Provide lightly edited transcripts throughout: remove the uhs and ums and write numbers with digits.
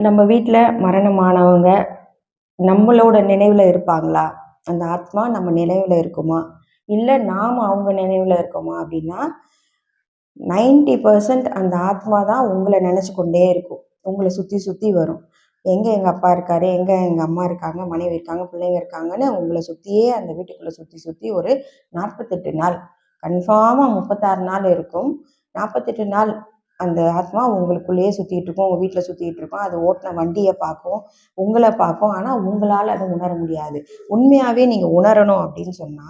நம்ம வீட்ல மரணமானவங்க நம்மளோட நினைவுல இருப்பாங்களா? அந்த ஆத்மா நம்ம நினைவுல இருக்குமா? இல்ல நாம அவங்க நினைவுல இருக்கோமா? அப்படின்னா 90% அந்த ஆத்மா தான் உங்கள நெனச்சு கொண்டே இருக்கும். உங்கள சுத்தி சுத்தி வரும். எங்க எங்க அப்பா இருக்காரு? எங்க எங்க அம்மா இருக்காங்க? மனைவி இருக்காங்க, பிள்ளைங்க இருக்காங்கன்னு உங்கள சுத்தியே அந்த வீட்டுக்குள்ள சுத்தி சுத்தி ஒரு 48 நாள் கன்ஃபார்மா 36 நாள் இருக்கும். 48 நாள் அந்த ஆத்மா உங்களுக்குள்ளேயே சுத்திட்டு இருக்கும். உங்க வீட்ல சுத்திட்டு இருக்கும். அது ஓட்டுன வண்டிய பார்க்கும். உங்கள பார்க்கும். ஆனா உங்களால அத உணர முடியாது. உண்மையாவே நீங்க உணரணும் அப்படின்னு சொன்னா,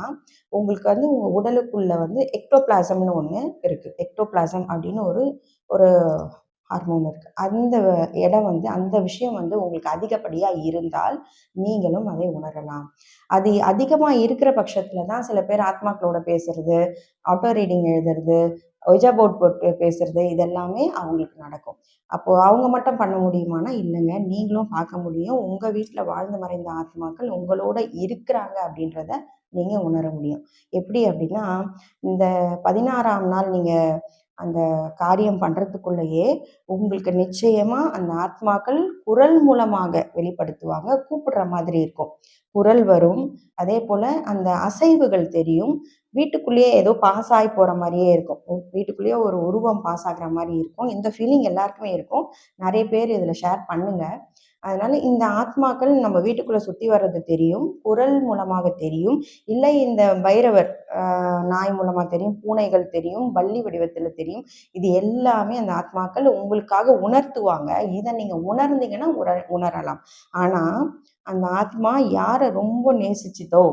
உங்களுக்கு உங்க உடலுக்குள்ள எக்டோபிளாசம்னு ஒண்ணு இருக்கு. எக்டோபிளாசம் அப்படின்னு ஒரு ஒரு ஹார்மோன் இருக்கு. அந்த இடம் அந்த விஷயம் உங்களுக்கு அதிகப்படியா இருந்தால், நீங்களும் அதை உணரலாம். அது அதிகமா இருக்கிற பட்சத்துல தான் சில பேர் ஆத்மாக்களோட பேசுறது, ஆட்டோ ரீடிங் எழுதுறது, ஒய்ஜா போர்ட் போட்டு பேசுறது இதெல்லாமே அவங்களுக்கு நடக்கும். அப்போ அவங்க மட்டும் பண்ண முடியுமானா, இல்லங்க. நீங்களும் பார்க்க முடியும். உங்க வீட்ல வாழ்ந்து மறைந்த ஆத்மாக்கள் உங்களோட இருக்கிறாங்க அப்படின்றத நீங்க உணர முடியும். எப்படி அப்படின்னா, இந்த 16ஆம் நாள் நீங்க அந்த காரியம் பண்றதுக்குள்ளயே, உங்களுக்கு நிச்சயமா அந்த ஆத்மாக்கள் குரல் மூலமாக வெளிப்படுத்துவாங்க. கூப்பிடுற மாதிரி இருக்கும். குரல் வரும். அதேபோல அந்த அசைவுகள் தெரியும். வீட்டுக்குள்ளேயே ஏதோ பாஸ் ஆயி போற மாரியே இருக்கும். வீட்டுக்குள்ளேயே ஒரு உருவம் பாஸ் ஆகுற மாரி இருக்கும். இந்த ஃபீலிங் எல்லாருக்குமே இருக்கும். நெறைய பேர் இதில ஷேர் பண்ணுங்க. அதனால இந்த ஆத்மாக்கள் நம்ம வீட்டுக்குள்ள சுத்தி வர்றது தெரியும். குரல் மூலமாக தெரியும். இல்லை இந்த பைரவர் நாய் மூலமா தெரியும், பூனைகள் தெரியும், பல்லி வடிவத்தில தெரியும். இது எல்லாமே அந்த ஆத்மாக்கள் உங்களுக்காக உணர்த்துவாங்க. இத நீங்க உணர்ந்தீங்கன்னா உணரலாம். ஆனா, அந்த ஆத்மா யார ரொம்ப நேசிச்சுதோ,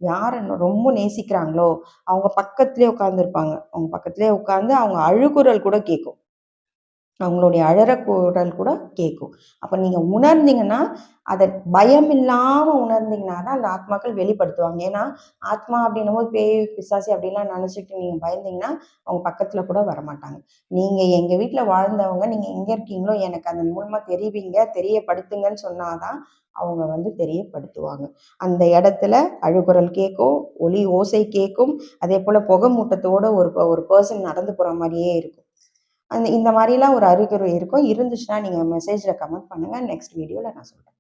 யார ரொம்ப நேசிக்கிறாங்களோ, அவங்க பக்கத்திலேயே உட்கார்ந்திருப்பாங்க. அவங்க பக்கத்திலேயே உட்கார்ந்து அவங்க அழுகுரல் கூட கேட்கும். அவங்களுடைய அழற குரல் கூட கேட்கும். அப்ப நீங்க உணர்ந்தீங்கன்னா, அத பயம் இல்லாம உணர்ந்தீங்கன்னா தான் அந்த ஆத்மாக்கள் வெளிப்படுத்துவாங்க. ஏன்னா, ஆத்மா அப்படின்னும்போது பேய், பிசாசு அப்படிலாம் நெனச்சுட்டு நீங்க பயந்தீங்கன்னா, அவங்க பக்கத்துல கூட வரமாட்டாங்க. நீங்க எங்க வீட்ல வாழ்ந்தவங்க, நீங்க எங்க இருக்கீங்களோ எனக்கு அதன் மூலமா தெரிவிங்க, தெரியப்படுத்துங்கன்னு சொன்னா தான் அவங்க தெரியப்படுத்துவாங்க. அந்த இடத்துல அழுகுரல் கேட்கும், ஒலி ஓசை கேட்கும். அதேபோல புகை மூட்டத்தோட ஒரு பெர்சன் நடந்து போற மாரியே இருக்கும். இந்த மாரிலாம் ஒரு அறிகுறி இருக்கும். இருந்துச்சுன்னா நீங்க மெசேஜ்ல கமெண்ட் பண்ணுங்க. நெக்ஸ்ட் வீடியோல நான் சொல்றேன்.